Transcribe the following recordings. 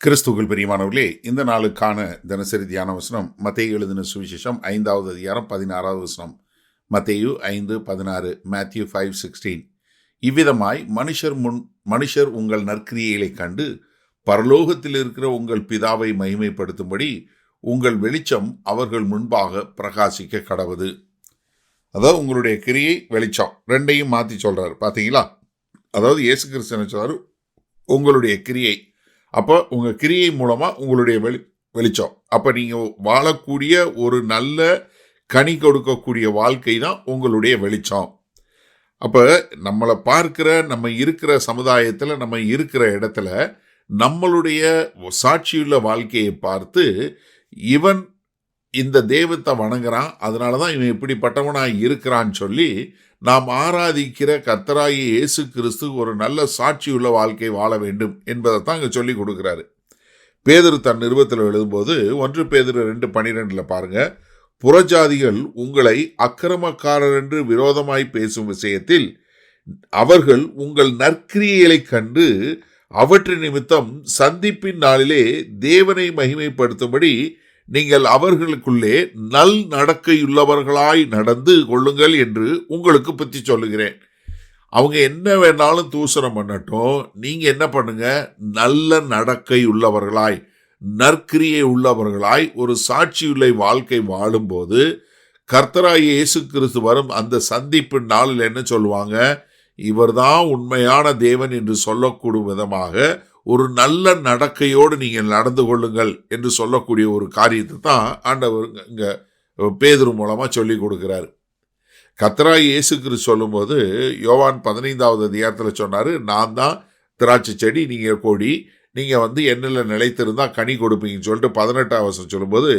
கிறிஸ்துவுக்குள் பிரியமானவர்களே, இந்த நாளுக்கான தினசரி தியான வசனம் மத்தேயு எழுதின சுவிசேஷம் 5வது அதிகாரம் 16வது வசனம். மத்தேயு 5:16, Matthew 5:16. இவ்விதமாய் மனுஷர் உங்கள் நற்கிரியைகளைக் கண்டு பரலோகத்தில் இருக்கிற உங்கள் பிதாவை மகிமைப்படுத்தும்படி உங்கள் வெளிச்சம் அவர்கள் முன்பாக பிரகாசிக்க கடவது. அதாவது உங்களுடைய கிரியை வெளிச்சம் ரெண்டையும் மாற்றி சொல்றாரு. பார்த்தீங்களா? அதாவது இயேசு கிறிஸ்து என்ன சொல்றாரு? உங்களுடைய கிரியை. அப்போ உங்கள் கிரியை மூலமாக உங்களுடைய வெளிச்சம். அப்போ நீங்கள் வாழக்கூடிய ஒரு நல்ல கனி கொடுக்கக்கூடிய வாழ்க்கை தான் உங்களுடைய வெளிச்சம். அப்போ நம்மளை பார்க்கிற, நம்ம இருக்கிற சமுதாயத்தில், நம்ம இருக்கிற இடத்துல நம்மளுடைய சாட்சியுள்ள வாழ்க்கையை பார்த்து, இவன் இந்த தெய்வத்தை வணங்குறான், அதனால தான் இவன் இப்படிப்பட்டவனாக இருக்கிறான்னு சொல்லி நாம் ஆராதிக்கிற கர்த்தராகிய இயேசு கிறிஸ்து ஒரு நல்ல சாட்சியுள்ள வாழ்க்கை வாழ வேண்டும் என்பதைத்தான் இங்கே சொல்லி கொடுக்குறாரு. பேதுரு தன் நிருபத்தில் எழுதும்போது 1 பேதுரு 2:12 பாருங்க, புறஜாதிகள் உங்களை அக்கிரமக்காரர் என்று விரோதமாய் பேசும் விஷயத்தில் அவர்கள் உங்கள் நற்கிரியைகளை கண்டு அவற்றின் நிமித்தம் சந்திப்பின் நாளிலே தேவனை மகிமைப்படுத்தும்படி நீங்கள் அவர்களுக்குள்ளே நல் நடக்கையுள்ளவர்களாய் நடந்து கொள்ளுங்கள் என்று உங்களுக்கு பற்றி சொல்லுகிறேன். அவங்க என்ன வேணாலும் தூசணம் பண்ணட்டும், நீங்க என்ன பண்ணுங்க? நல்ல நடக்கை உள்ளவர்களாய், நற்கிரியை உள்ளவர்களாய் ஒரு சாட்சியுள்ள வாழ்க்கை வாழும்போது கர்த்தராகிய இயேசு கிறிஸ்து வரும் அந்த சந்திப்பின் நாளில் என்ன சொல்லுவாங்க? இவர்தான் உண்மையான தேவன் என்று சொல்லக்கூடும் விதமாக ஒரு நல்ல நடக்கையோடு நீங்கள் நடந்து கொள்ளுங்கள் என்று சொல்லக்கூடிய ஒரு காரியத்தை தான் ஆண்டவர் இங்கே பேதுரு மூலமாக சொல்லி கொடுக்குறாரு. கர்த்தராகிய இயேசு கிறிஸ்து சொல்லும்போது யோவான் 15வது அதிகாரத்தில் சொன்னார், நான் தான் திராட்சை செடி, நீங்கள் கொடி, நீங்கள் என்னில் நிலைத்திருந்தால் கனி கொடுப்பீங்கன்னு சொல்லிட்டு 18வது வசனம் சொல்லும்போது,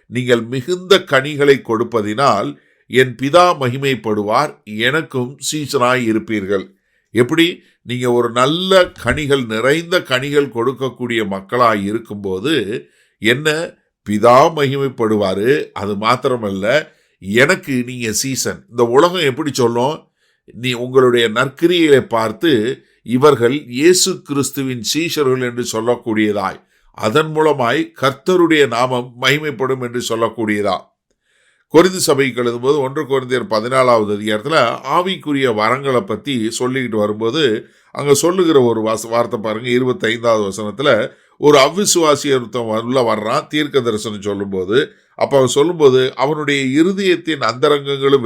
நீங்கள் மிகுந்த கனிகளை கொடுப்பதினால் என் பிதா மகிமைப்படுவார், எனக்கும் சீசனாய் இருப்பீர்கள். எப்படி? நீங்கள் ஒரு நல்ல கனிகள், நிறைந்த கனிகள் கொடுக்கக்கூடிய மக்களாக இருக்கும்போது என்ன பிதா மகிமைப்படுவார். அது மாத்திரமல்ல, எனக்கு நீங்கள் சீசன். இந்த உலகம் எப்படி சொல்லும்? நீ உங்களுடைய நற்கிரியை பார்த்து இவர்கள் இயேசு கிறிஸ்துவின் சீஷர்கள் என்று சொல்லக்கூடியதாய், அதன் மூலமாய் கர்த்தருடைய நாமம் மகிமைப்படும் என்று சொல்லக்கூடியதா. கொரிந்து சபைக்கு எழுதும்போது 1 கொரிந்தியர் 14வது அதிகாரத்தில் ஆவிக்குரிய வரங்களை பற்றி சொல்லிக்கிட்டு வரும்போது அங்கே சொல்லுகிற ஒரு வார்த்தை பாருங்க, 25வது வசனத்தில் ஒரு அவ்விசுவாசி ஒருத்தன் உள்ள வர்றான் தீர்க்க தரிசனம் சொல்லும்போது, அப்போ அவன் சொல்லும்போது அவனுடைய இருதயத்தின் அந்தரங்கங்களும்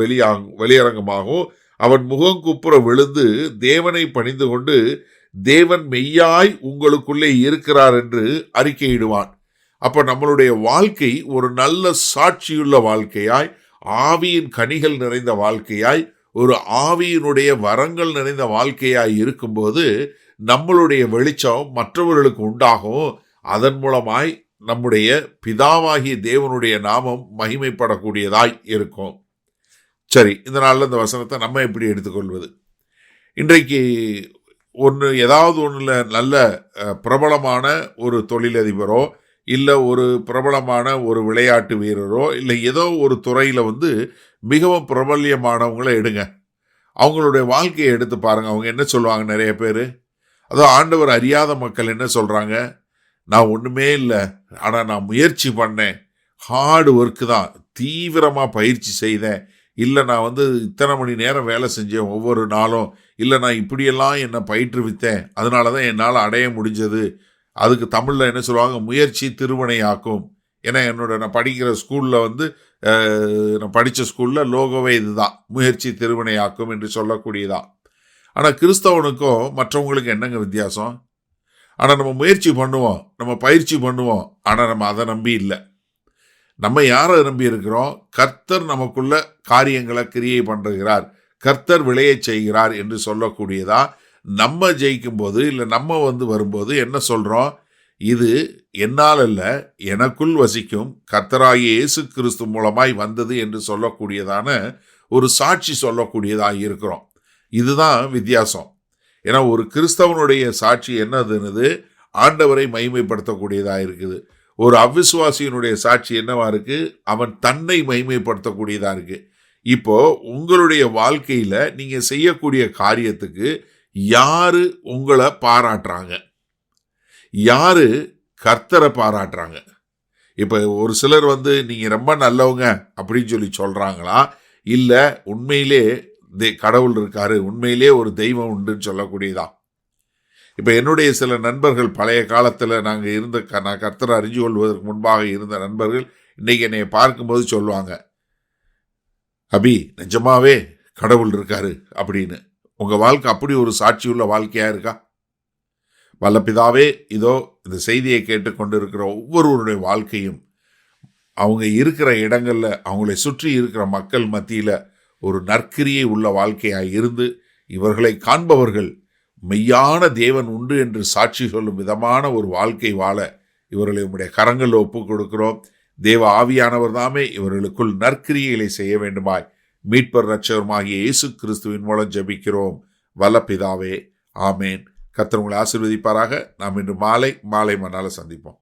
வெளியரங்கமாகவும் அவன் முகங்குப்புற விழுந்து தேவனை பணிந்து கொண்டு தேவன் மெய்யாய் உங்களுக்குள்ளே இருக்கிறார் என்று அறிக்கையிடுவான். அப்போ நம்மளுடைய வாழ்க்கை ஒரு நல்ல சாட்சியுள்ள வாழ்க்கையாய், ஆவியின் கனிகள் நிறைந்த வாழ்க்கையாய், ஒரு ஆவியினுடைய வரங்கள் நிறைந்த வாழ்க்கையாய் இருக்கும்போது நம்மளுடைய வெளிச்சம் மற்றவர்களுக்கு உண்டாகும். அதன் மூலமாய் நம்முடைய பிதாவாகிய தேவனுடைய நாமம் மகிமைப்படக்கூடியதாய் இருக்கும். சரி, இந்த நாளில் இந்த வசனத்தை நம்ம எப்படி எடுத்துக்கொள்வது? இன்றைக்கு ஏதாவது ஒன்றில் நல்ல பிரபலமான ஒரு தொழிலதிபரோ, இல்லை ஒரு பிரபலமான ஒரு விளையாட்டு வீரரோ, இல்லை ஏதோ ஒரு துறையில் மிகவும் பிரபல்யமானவங்கள எடுங்க, அவங்களுடைய வாழ்க்கையை எடுத்து பாருங்கள். அவங்க என்ன சொல்லுவாங்க? நிறைய பேர், அதுவும் ஆண்டவர் அறியாத மக்கள் என்ன சொல்கிறாங்க? நான் ஒன்றுமே இல்லை, ஆனால் நான் முயற்சி பண்ணேன், ஹார்டு ஒர்க்கு தான், தீவிரமாக பயிற்சி செய்தேன், இல்லை நான் இத்தனை மணி நேரம் வேலை செஞ்சேன் ஒவ்வொரு நாளும், இல்லை நான் இப்படியெல்லாம் என்னை பயிற்றுவித்தேன், அதனால தான் என்னால் அடைய முடிஞ்சது. அதுக்கு தமிழில் என்ன சொல்லுவாங்க? முயற்சி திருவினையாக்கும். ஏன்னா நான் படிக்கிற ஸ்கூலில் நான் படித்த ஸ்கூலில் லோகோவே இதுதான், முயற்சி திருவினையாக்கும் என்று சொல்லக்கூடியதான். ஆனால் கிறிஸ்தவனுக்கும் மற்றவங்களுக்கு என்னங்க வித்தியாசம்? ஆனால் நம்ம முயற்சி பண்ணுவோம், நம்ம பயிற்சி பண்ணுவோம், ஆனால் நம்ம அதை நம்பி இல்லை. நம்ம யாரை நம்பி இருக்கிறோம்? கர்த்தர் நமக்குள்ள காரியங்களை கிரியை பண்ணுகிறார், கர்த்தர் விளைய செய்கிறார் என்று சொல்லக்கூடியதா. நம்ம ஜெயிக்கும் போது, இல்லை நம்ம வரும்போது என்ன சொல்கிறோம்? இது என்னால் அல்ல, எனக்குள் வசிக்கும் கர்த்தராகிய இயேசு கிறிஸ்து மூலமாய் வந்தது என்று சொல்லக்கூடியதான ஒரு சாட்சி சொல்லக்கூடியதாக இருக்கிறோம். இதுதான் வித்தியாசம். ஏன்னா ஒரு கிறிஸ்தவனுடைய சாட்சி என்னதுன்னு ஆண்டவரை மகிமைப்படுத்தக்கூடியதாக இருக்குது. ஒரு அவ்விசுவாசியினுடைய சாட்சி என்னவா இருக்கு? அவன் தன்னை மகிமைப்படுத்தக்கூடியதாக இருக்கு. இப்போ உங்களுடைய வாழ்க்கையில நீங்க செய்யக்கூடிய காரியத்துக்கு யாரு உங்களை பாராட்டுறாங்க? யாரு கர்த்தரை பாராட்டுறாங்க. இப்போ ஒரு சிலர் நீங்கள் ரொம்ப நல்லவங்க அப்படின்னு சொல்லி சொல்கிறாங்களா, இல்லை உண்மையிலே கடவுள் இருக்காரு, உண்மையிலே ஒரு தெய்வம் உண்டுன்னு சொல்லக்கூடியதா? இப்போ என்னுடைய சில நண்பர்கள் பழைய காலத்தில் நாங்கள் நான் கர்த்தரை அறிஞ்சு கொள்வதற்கு முன்பாக இருந்த நண்பர்கள் இன்றைக்கி என்னை பார்க்கும்போது சொல்லுவாங்க, அபி நிஜமாவே கடவுள் இருக்காரு அப்படின்னு. உங்கள் வாழ்க்கை அப்படி ஒரு சாட்சியுள்ள வாழ்க்கையாக இருக்கா? வல்லபிதாவே, இதோ இந்த செய்தியை கேட்டுக்கொண்டு இருக்கிற ஒவ்வொருவருடைய வாழ்க்கையும் அவங்க இருக்கிற இடங்களில் அவங்களை சுற்றி இருக்கிற மக்கள் மத்தியில் ஒரு நற்கிரியை உள்ள வாழ்க்கையாக இருந்து இவர்களை காண்பவர்கள் மெய்யான தேவன் உண்டு என்று சாட்சி சொல்லும் விதமான ஒரு வாழ்க்கை வாழ இவர்களை உம்முடைய கரங்களில் ஒப்புக் கொடுக்கிறோம். தேவ ஆவியானவர் தாமே இவர்களுக்குள் நற்கிரியைகளை செய்ய வேண்டுமாய் மீட்பர் இரட்சகருமாகிய இயேசு கிறிஸ்துவின் மூலம் ஜெபிக்கிறோம் வல்ல பிதாவே, ஆமேன். கர்த்தர் உங்களை ஆசீர்வதிப்பாராக. நாம் இன்று மாலை மன்னால சந்திப்போம்.